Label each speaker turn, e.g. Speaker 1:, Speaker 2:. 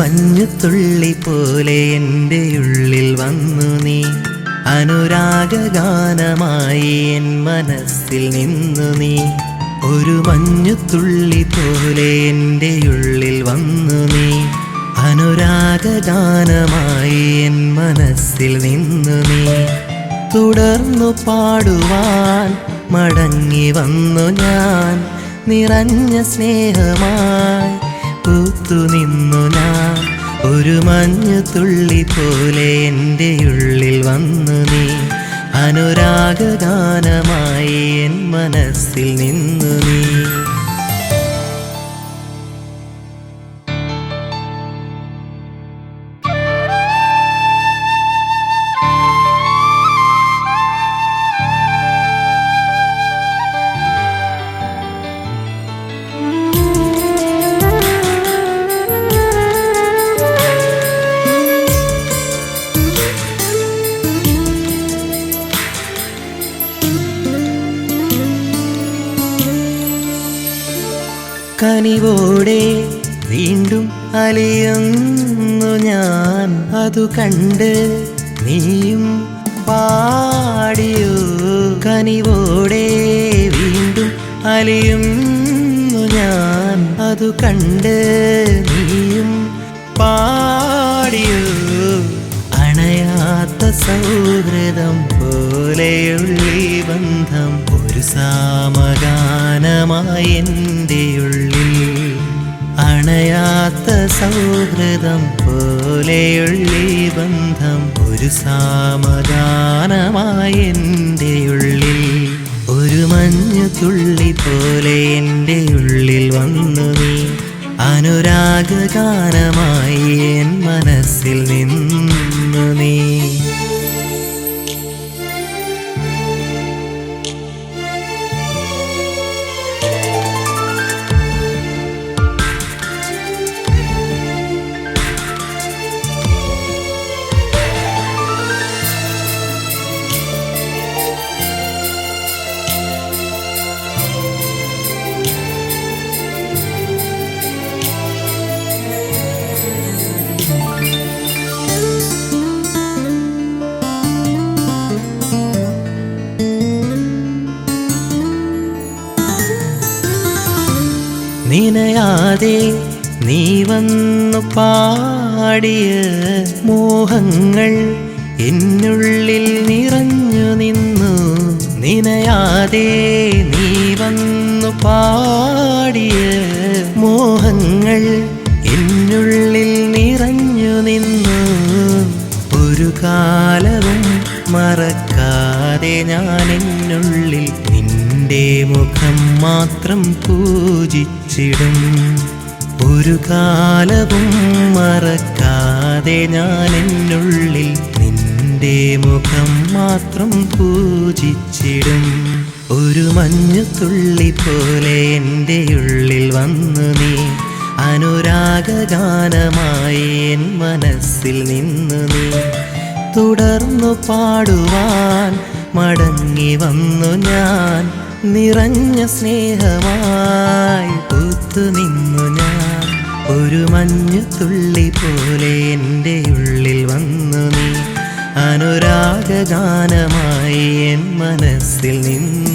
Speaker 1: മഞ്ഞുതുള്ളി പോലെ എൻ്റെ ഉള്ളിൽ വന്നു നീ. അനുരാഗഗാനമായി എൻ മനസ്സിൽ നിന്നു നീ. ഒരു മഞ്ഞുതുള്ളി പോലെ എൻ്റെ ഉള്ളിൽ വന്നു നീ. അനുരാഗഗാനമായി എൻ മനസ്സിൽ നിന്നു നീ. തുടർന്നു പാടുവാൻ മടങ്ങി വന്നു ഞാൻ. നിറഞ്ഞ സ്നേഹമായി പൂത്തു നിന്നു ഞാൻ. ഒരു മഞ്ഞുതുള്ളി പോലെ എൻ്റെ ഉള്ളിൽ വന്നു നീ. അനുരാഗഗാനമായി എൻ മനസ്സിൽ നിന്നു നീ. കനിവോടെ വീണ്ടും അലിയുന്നു ഞാൻ. അതു കണ്ട് നീയും പാടിയോ. കനിവോടെ വീണ്ടും അലിയുന്നു ഞാൻ. അതു കണ്ട് നീയും പാടിയോ. അണയാത്ത സൗഹൃദം പോലെയുള്ളീ ബന്ധം ഒരു സാമഗാനമായി എൻ്റെ ഉള്ളിൽ. അണയാത്ത സൗഹൃദം പോലെയുള്ളീ ബന്ധം ഒരു സാമഗാനമായി എൻ്റെ ഉള്ളിൽ. ഒരു മഞ്ഞുതുള്ളി പോലെ എൻ്റെ ഉള്ളിൽ വന്നു നീ. അനുരാഗഗാനമായി എൻ മനസ്സിൽ നിന്നു നീ. നിനയാതെ നീ വന്നു പാടിയ മോഹങ്ങൾ എന്നുള്ളിൽ നിറഞ്ഞു നിന്നു. നിനയാതെ നീ വന്നു പാടിയ മോഹങ്ങൾ എന്നുള്ളിൽ നിറഞ്ഞു നിന്നു. ഒരു കാലവും മറക്കാതെ ഞാൻ എന്നുള്ളിൽ നിന്റെ മുഖം മാത്രം പൂജിച്ചിടും. ഒരു കാലവും മറക്കാതെ ഞാൻ എന്നുള്ളിൽ നിന്റെ മുഖം മാത്രം പൂജിച്ചിടും. ഒരു മഞ്ഞുതുള്ളി പോലെ എൻ്റെ ഉള്ളിൽ വന്നു നീ. അനുരാഗഗാനമായി എൻ മനസ്സിൽ നിന്നു നീ. തുടർന്നു പാടുവാൻ മടങ്ങി വന്നു ഞാൻ. നിറഞ്ഞ സ്നേഹമായി പൂത്തു നിന്നു ഞാൻ. ഒരു മഞ്ഞുതുള്ളി പോലെ എൻ്റെ ഉള്ളിൽ വന്നു നീ. അനുരാഗഗാനമായി എൻ മനസ്സിൽ നിന്നു.